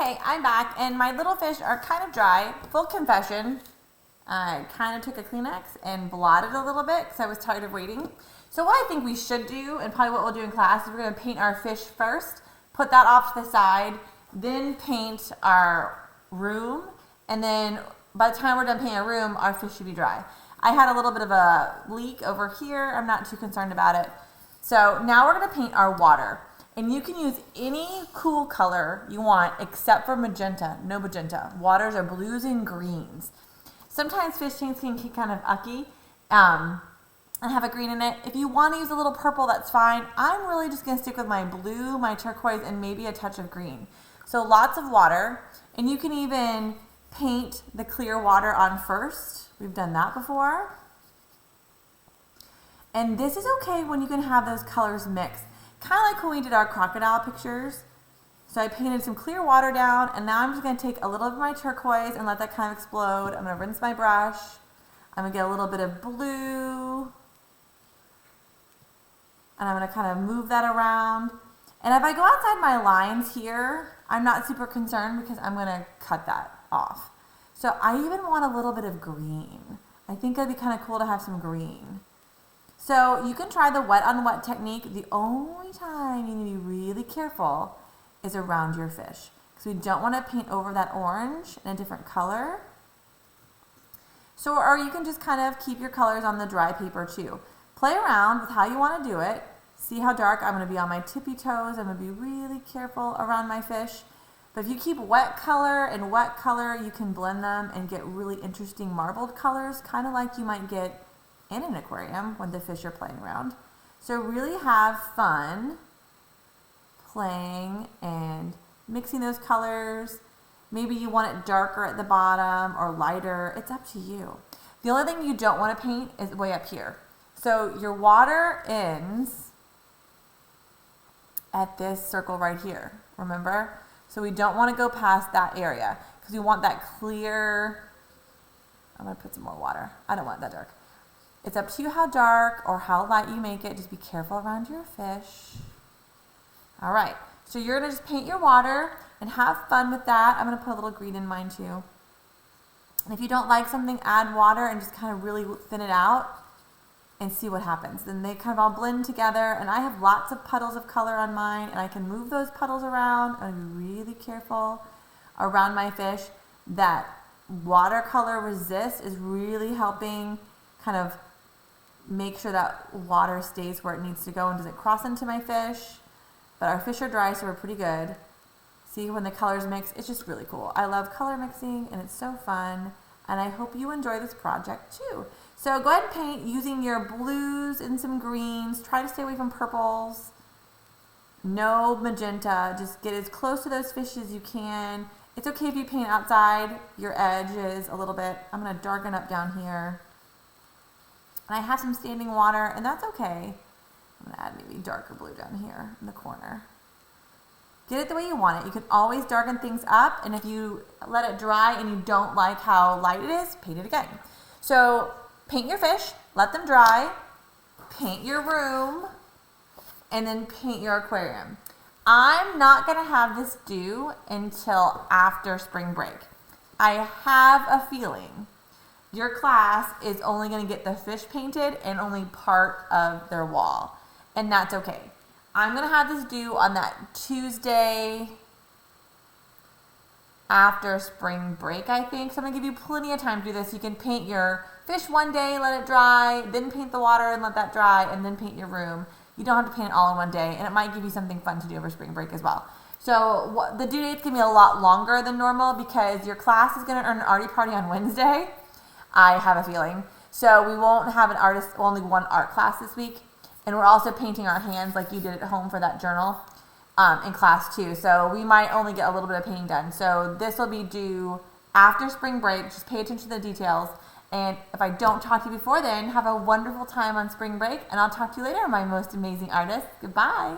Okay, I'm back, and my little fish are kind of dry. Full confession, I kind of took a Kleenex and blotted a little bit because I was tired of waiting. So what I think we should do, and probably what we'll do in class, is we're going to paint our fish first, put that off to the side, then paint our room, and then by the time we're done painting our room, our fish should be dry. I had a little bit of a leak over here. I'm not too concerned about it. So now we're going to paint our water. And you can use any cool color you want except for magenta. No magenta. Waters are blues and greens. Sometimes fish tanks can get kind of ucky and have a green in it. If you want to use a little purple, that's fine. I'm really just going to stick with my blue, my turquoise, and maybe a touch of green. So lots of water. And you can even paint the clear water on first. We've done that before. And this is okay when you can have those colors mixed. Kind of like when we did our crocodile pictures. So I painted some clear water down, and now I'm just going to take a little of my turquoise and let that kind of explode. I'm going to rinse my brush. I'm going to get a little bit of blue. And I'm going to kind of move that around. And if I go outside my lines here, I'm not super concerned because I'm going to cut that off. So I even want a little bit of green. I think it'd be kind of cool to have some green. So you can try the wet on wet technique. The only time you need to be really careful is around your fish, because we don't want to paint over that orange in a different color. So, or you can just kind of keep your colors on the dry paper too. Play around with how you want to do it. See how dark. I'm going to be on my tippy toes. I'm going to be really careful around my fish. But if you keep wet color and wet color, you can blend them and get really interesting marbled colors, kind of like you might get in an aquarium when the fish are playing around. So really have fun playing and mixing those colors. Maybe you want it darker at the bottom or lighter. It's up to you. The only thing you don't want to paint is way up here. So your water ends at this circle right here, remember? So we don't want to go past that area because we want that clear. I'm going to put some more water. I don't want it that dark. It's up to you how dark or how light you make it. Just be careful around your fish. All right, so you're going to just paint your water and have fun with that. I'm going to put a little green in mine too. And if you don't like something, add water and just kind of really thin it out and see what happens. Then they kind of all blend together, and I have lots of puddles of color on mine, and I can move those puddles around. I'm going to be really careful around my fish. That watercolor resist is really helping kind of make sure that water stays where it needs to go and doesn't cross into my fish. But our fish are dry, so we're pretty good. See, when the colors mix, it's just really cool. I love color mixing, and it's so fun. And I hope you enjoy this project too. So go ahead and paint using your blues and some greens. Try to stay away from purples. No magenta. Just get as close to those fish as you can. It's okay if you paint outside your edges a little bit. I'm going to darken up down here. And I have some standing water, and that's okay. I'm going to add maybe darker blue down here in the corner. Get it the way you want it. You can always darken things up, and if you let it dry and you don't like how light it is, paint it again. So paint your fish, let them dry, paint your room, and then paint your aquarium. I'm not going to have this due until after spring break. I have a feeling your class is only going to get the fish painted and only part of their wall, and that's okay. I'm going to have this due on that Tuesday after spring break, I think. So I'm going to give you plenty of time to do this. You can paint your fish one day, let it dry, then paint the water and let that dry, and then paint your room. You don't have to paint it all in one day, and it might give you something fun to do over spring break as well. So the due date's going to be a lot longer than normal because your class is going to earn an arty party on Wednesday. I have a feeling. So we won't have only one art class this week. And we're also painting our hands like you did at home for that journal in class too. So we might only get a little bit of painting done. So this will be due after spring break. Just pay attention to the details. And if I don't talk to you before then, have a wonderful time on spring break. And I'll talk to you later, my most amazing artists. Goodbye.